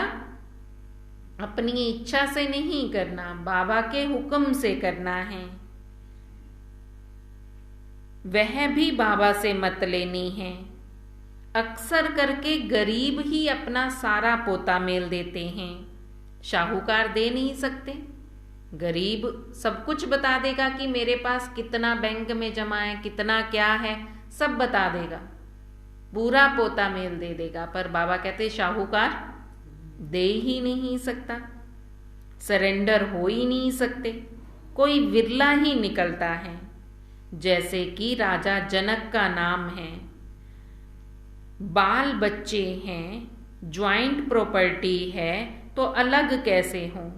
अपनी इच्छा से नहीं करना, बाबा के हुक्म से करना है। वह भी बाबा से मत लेनी है। अक्सर करके गरीब ही अपना सारा पोता मेल देते हैं, शाहूकार दे नहीं सकते। गरीब सब कुछ बता देगा कि मेरे पास कितना बैंक में जमा है, कितना क्या है, सब बता देगा, पूरा पोता मेल दे देगा। पर बाबा कहते शाहूकार दे ही नहीं सकता, सरेंडर हो ही नहीं सकते, कोई विरला ही निकलता है। जैसे कि राजा जनक का नाम है, बाल बच्चे हैं, ज्वाइंट प्रॉपर्टी है, तो अलग कैसे हों।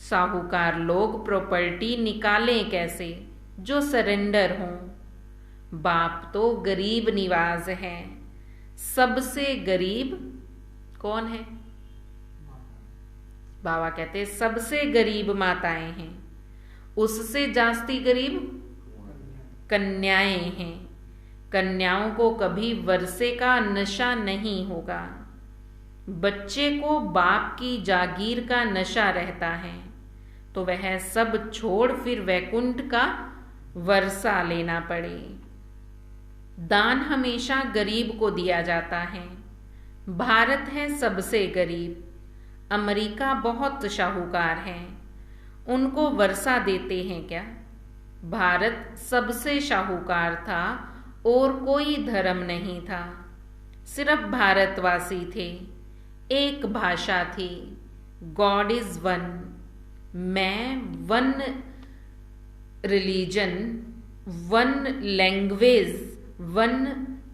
साहूकार लोग प्रॉपर्टी निकालें कैसे जो सरेंडर हों। बाप तो गरीब निवाज है। सबसे गरीब कौन है? बाबा कहते सबसे गरीब माताएं हैं, उससे जास्ती गरीब कन्याएं हैं। कन्याओं को कभी वर्षे का नशा नहीं होगा। बच्चे को बाप की जागीर का नशा रहता है, तो वह सब छोड़ फिर वैकुंठ का वर्षा लेना पड़े। दान हमेशा गरीब को दिया जाता है। भारत है सबसे गरीब, अमेरिका बहुत शाहूकार है, उनको वर्षा देते हैं क्या? भारत सबसे शाहूकार था और कोई धर्म नहीं था, सिर्फ भारतवासी थे। एक भाषा थी, गॉड इज वन। मैं one religion, one language, one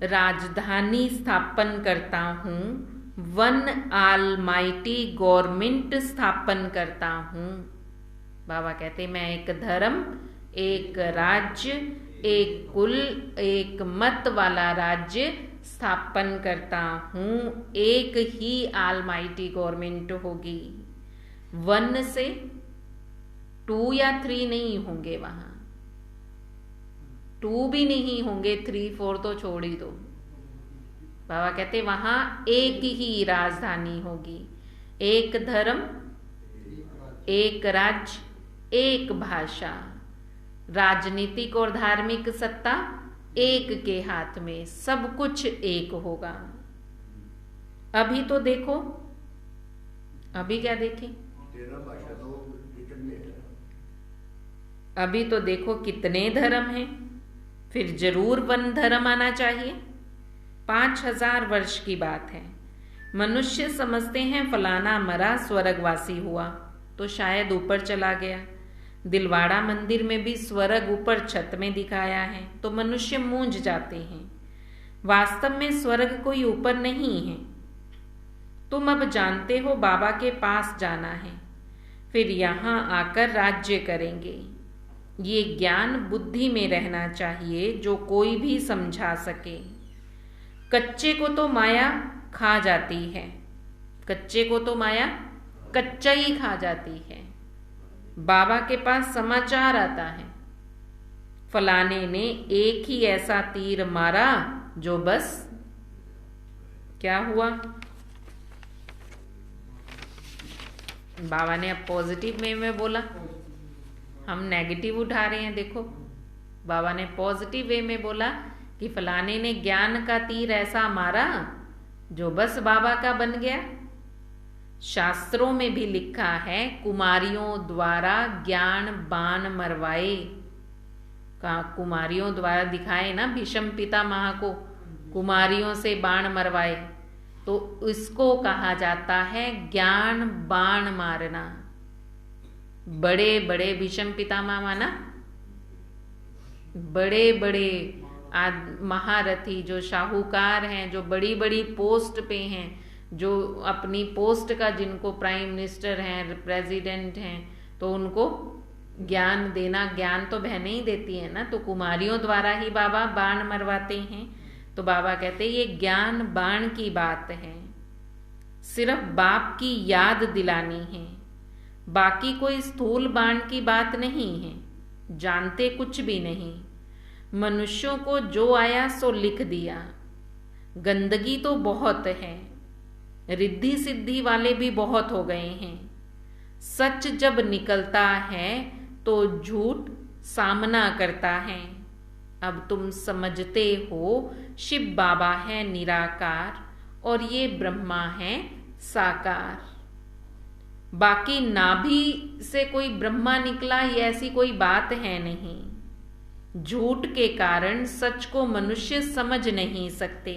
राजधानी स्थापन करता हूँ, वन ऑलमाइटी गवर्नमेंट स्थापन करता हूँ। बाबा कहते मैं एक धर्म, एक राज्य, एक कुल, एक मत वाला राज्य स्थापन करता हूँ। एक ही ऑलमाइटी गवर्नमेंट होगी। 1 से 2 या 3 नहीं होंगे, वहां 2 भी नहीं होंगे, 3 4 तो छोड़ ही दो। बाबा कहते वहां एक ही राजधानी होगी, एक धर्म, एक राज्य, एक भाषा, राजनीतिक और धार्मिक सत्ता एक के हाथ में, सब कुछ एक होगा। अभी तो देखो, अभी क्या देखें, अभी तो देखो कितने धर्म हैं, फिर जरूर 1 धर्म आना चाहिए। 5000 वर्ष की बात है। मनुष्य समझते हैं फलाना मरा स्वर्गवासी हुआ तो शायद ऊपर चला गया। दिलवाड़ा मंदिर में भी स्वर्ग ऊपर छत में दिखाया है तो मनुष्य मूंझ जाते हैं। वास्तव में स्वर्ग कोई ऊपर नहीं है। तुम अब जानते हो बाबा के पास जाना है, फिर यहाँ आकर राज्य करेंगे। ये ज्ञान बुद्धि में रहना चाहिए जो कोई भी समझा सके। कच्चे को तो माया खा जाती है, कच्चे को तो माया कच्चा ही खा जाती है। बाबा के पास समाचार आता है, फलाने ने एक ही ऐसा तीर मारा जो बस क्या हुआ। बाबा ने अब पॉजिटिव में बोला, हम नेगेटिव उठा रहे हैं। देखो बाबा ने पॉजिटिव वे में बोला कि फलाने ने ज्ञान का तीर ऐसा मारा जो बस बाबा का बन गया। शास्त्रों में भी लिखा है कुमारियों द्वारा ज्ञान बाण मरवाए। कुमारियों द्वारा दिखाए ना, भीष्म पितामह को कुमारियों से बाण मरवाए, तो इसको कहा जाता है ज्ञान बाण मारना। बड़े बड़े भीष्म पितामह माना, बड़े बड़े महारथी जो शाहूकार हैं, जो बड़ी बड़ी पोस्ट पे हैं, जो अपनी पोस्ट का जिनको प्राइम मिनिस्टर हैं, प्रेसिडेंट हैं, तो उनको ज्ञान देना, ज्ञान तो बहनें ही देती है ना, तो कुमारियों द्वारा ही बाबा बाण मरवाते हैं। तो बाबा कहते ये ज्ञान बाण की बात है, सिर्फ बाप की याद दिलानी है, बाकी कोई स्थूल बाण की बात नहीं है। जानते कुछ भी नहीं, मनुष्यों को जो आया सो लिख दिया। गंदगी तो बहुत है, रिद्धि सिद्धि वाले भी बहुत हो गए हैं। सच जब निकलता है तो झूठ सामना करता है। अब तुम समझते हो शिव बाबा है निराकार और ये ब्रह्मा है साकार। बाकी नाभि से कोई ब्रह्मा निकला ये ऐसी कोई बात है नहीं। झूठ के कारण सच को मनुष्य समझ नहीं सकते।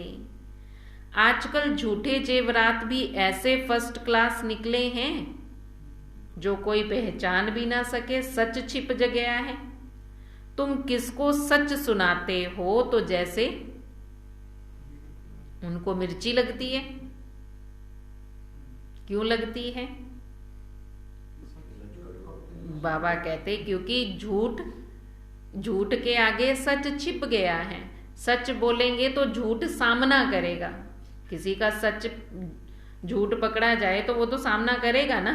आजकल झूठे जेवरात भी ऐसे फर्स्ट क्लास निकले हैं जो कोई पहचान भी ना सके, सच छिप गया है। तुम किसको सच सुनाते हो तो जैसे उनको मिर्ची लगती है। क्यों लगती है? बाबा कहते क्योंकि झूठ के आगे सच छिप गया है। सच बोलेंगे तो झूठ सामना करेगा। किसी का सच झूठ पकड़ा जाए तो वो तो सामना करेगा ना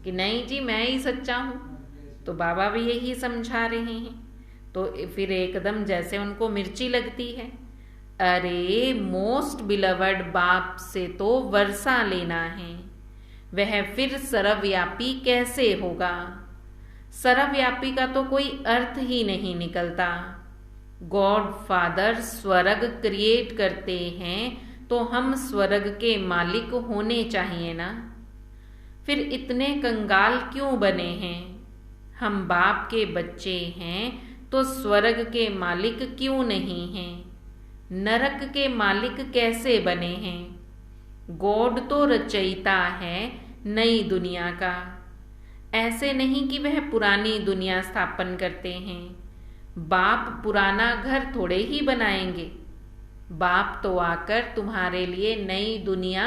कि नहीं जी मैं ही सच्चा हूं। तो बाबा भी यही समझा रहे हैं। तो फिर एकदम जैसे उनको मिर्ची लगती है। अरे मोस्ट बिलवर्ड बाप से तो वर्षा लेना है, वह फिर सर्वव्यापी कैसे होगा? सर्वव्यापी का तो कोई अर्थ ही नहीं निकलता। गॉड फादर स्वर्ग क्रिएट करते हैं तो हम स्वर्ग के मालिक होने चाहिए ना। फिर इतने कंगाल क्यों बने हैं? हम बाप के बच्चे हैं तो स्वर्ग के मालिक क्यों नहीं हैं? नरक के मालिक कैसे बने हैं? गॉड तो रचयिता है नई दुनिया का। ऐसे नहीं कि वह पुरानी दुनिया स्थापन करते हैं। बाप पुराना घर थोड़े ही बनाएंगे। बाप तो आकर तुम्हारे लिए नई दुनिया,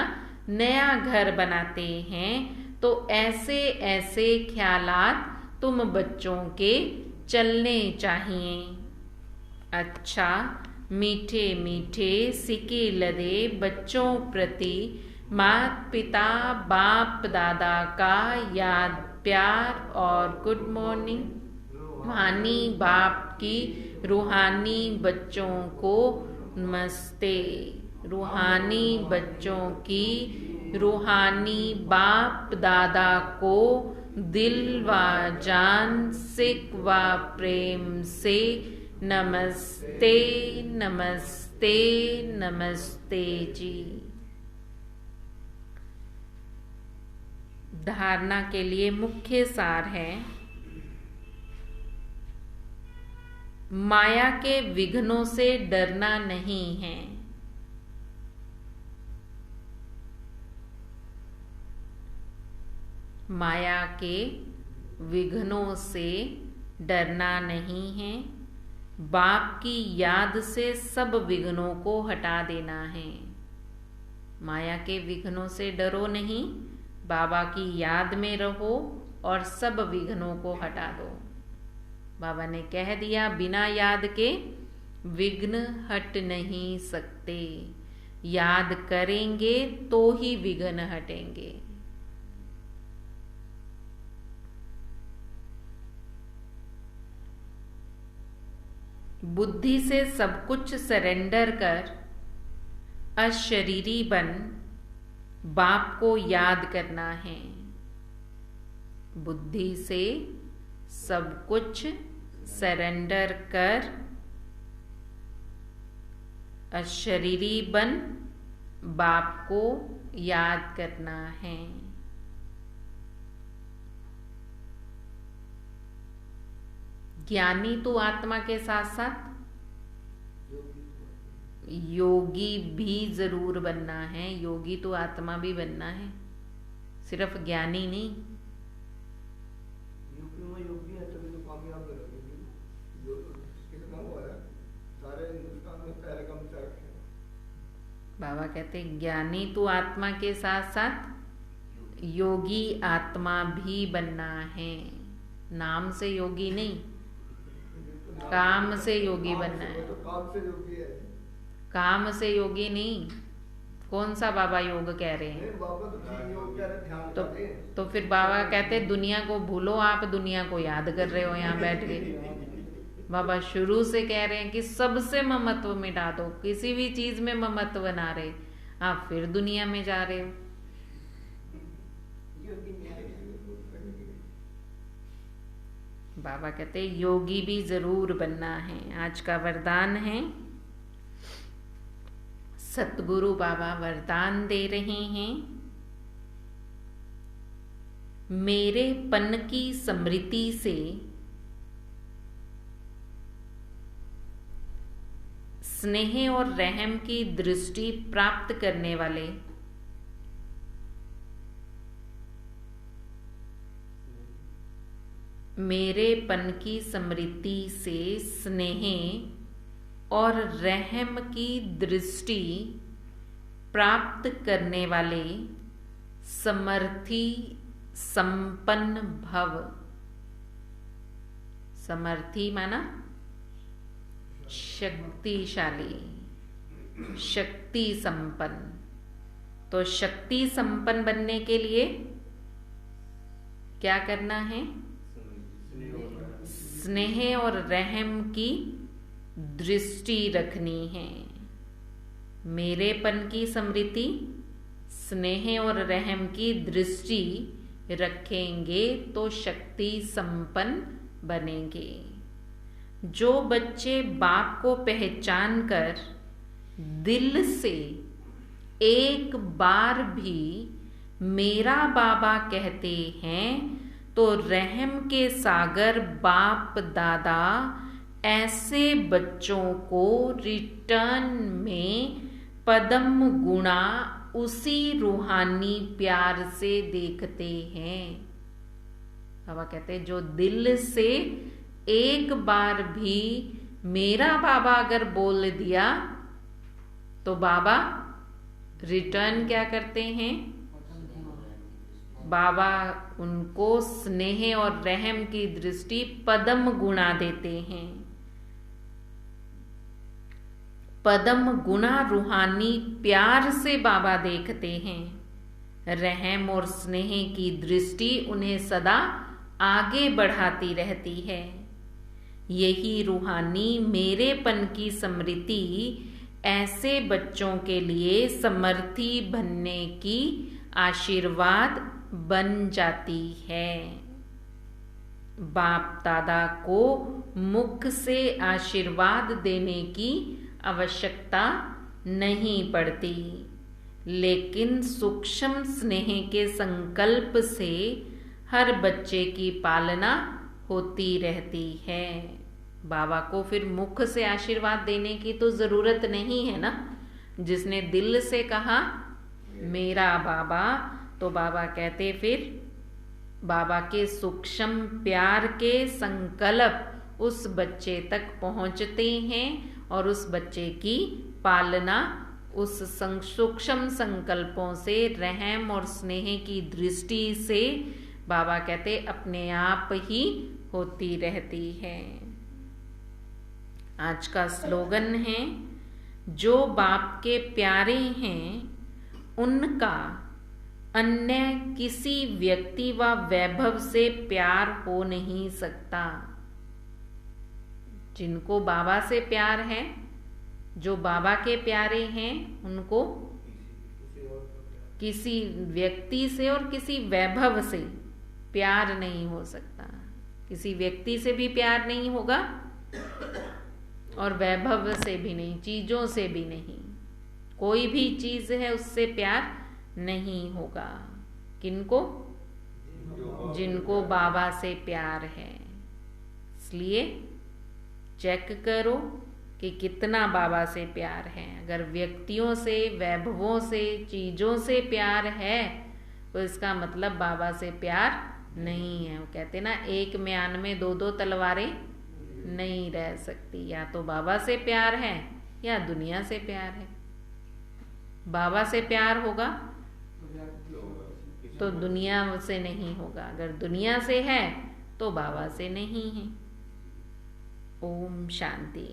नया घर बनाते हैं। तो ऐसे ऐसे ख्यालात तुम बच्चों के चलने चाहिए। अच्छा मीठे मीठे सिके लदे बच्चों प्रति माता पिता बाप दादा का याद प्यार और गुड मॉर्निंग। रूहानी बाप की रूहानी बच्चों को नमस्ते। रूहानी बच्चों की रूहानी बाप दादा को दिल व जान सिक व प्रेम से नमस्ते नमस्ते नमस्ते जी। धारणा के लिए मुख्य सार है, माया के विघ्नों से डरना नहीं है। माया के विघ्नों से डरना नहीं है। बाप की याद से सब विघ्नों को हटा देना है। माया के विघ्नों से डरो नहीं, बाबा की याद में रहो और सब विघ्नों को हटा दो। बाबा ने कह दिया बिना याद के विघ्न हट नहीं सकते, याद करेंगे तो ही विघ्न हटेंगे। बुद्धि से सब कुछ सरेंडर कर अशरीरी बन बाप को याद करना है। बुद्धि से सब कुछ सरेंडर कर अशरीरी बन बाप को याद करना है। ज्ञानी तो आत्मा के साथ साथ योगी भी जरूर बनना है। योगी तो आत्मा भी बनना है, सिर्फ ज्ञानी नहीं। यूपी में योगी है तभी तो कामयाब करेंगे। जो कितना हुआ है सारे हिंदुस्तान में पहले कम से रखे। बाबा कहते ज्ञानी तो आत्मा के साथ साथ योगी आत्मा भी बनना है। नाम से योगी नहीं, काम से योगी बनना है। तो काम से योगी है, काम से योगी नहीं। कौन सा बाबा योग कह रहे हैं? बाबा तो योग कह रहे, ध्यान तो फिर बाबा कहते दुनिया को भूलो, आप दुनिया को याद कर रहे हो यहाँ बैठ के। बाबा शुरू से कह रहे हैं कि सबसे ममत्व मिटा दो, किसी भी चीज में ममत्व ना रहे, आप फिर दुनिया में जा रहे हो। बाबा कहते योगी भी जरूर बनना है। आज का वरदान है, सतगुरु बाबा वरदान दे रहे हैं, मेरे पन की स्मृति से स्नेह और रहम की दृष्टि प्राप्त करने वाले मेरे पन की स्मृति से स्नेह और रहम की दृष्टि प्राप्त करने वाले समर्थी संपन्न भव। समर्थी माना शक्तिशाली, शक्ति संपन्न। तो शक्ति संपन्न बनने के लिए क्या करना है? स्नेह और रहम की दृष्टि रखनी है। मेरेपन की स्मृति, स्नेह और रहम की दृष्टि रखेंगे तो शक्ति संपन्न बनेंगे। जो बच्चे बाप को पहचान कर दिल से एक बार भी मेरा बाबा कहते हैं तो रहम के सागर बाप दादा ऐसे बच्चों को रिटर्न में पद्म गुणा उसी रूहानी प्यार से देखते हैं। बाबा कहते हैं जो दिल से एक बार भी मेरा बाबा अगर बोल दिया तो बाबा रिटर्न क्या करते हैं? बाबा उनको स्नेह और रहम की दृष्टि पदम गुणा देते हैं। पदम गुणा रूहानी प्यार से बाबा देखते हैं। रहम और स्नेह की दृष्टि उन्हें सदा आगे बढ़ाती रहती है। यही रूहानी मेरेपन की स्मृति ऐसे बच्चों के लिए समर्थी बनने की आशीर्वाद बन जाती है। बाप दादा को मुख से आशीर्वाद देने की आवश्यकता नहीं पड़ती, लेकिन सूक्ष्म स्नेह के संकल्प से हर बच्चे की पालना होती रहती है। बाबा को फिर मुख से आशीर्वाद देने की तो जरूरत नहीं है ना। जिसने दिल से कहा मेरा बाबा, तो बाबा कहते फिर बाबा के सूक्ष्म प्यार के संकल्प उस बच्चे तक पहुंचते हैं और उस बच्चे की पालना उस सूक्ष्म संकल्पों से, रहम और स्नेह की दृष्टि से बाबा कहते अपने आप ही होती रहती है। आज का स्लोगन है, जो बाप के प्यारे हैं उनका अन्य किसी व्यक्ति व वैभव से प्यार हो नहीं सकता। जिनको बाबा से प्यार है, जो बाबा के प्यारे हैं, उनको किसी व्यक्ति से और किसी वैभव से प्यार नहीं हो सकता। किसी व्यक्ति से भी प्यार नहीं होगा और वैभव से भी नहीं, चीजों से भी नहीं। कोई भी चीज है उससे प्यार नहीं होगा। किनको? जिनको बाबा से प्यार है। इसलिए चेक करो कि कितना बाबा से प्यार है। अगर व्यक्तियों से, वैभवों से, चीजों से प्यार है तो इसका मतलब बाबा से प्यार नहीं है। वो कहते ना, एक म्यान में दो दो तलवारें नहीं रह सकती। या तो बाबा से प्यार है या दुनिया से प्यार है। बाबा से प्यार होगा तो दुनिया से नहीं होगा, अगर दुनिया से है तो बाबा से नहीं है। ओम शांति।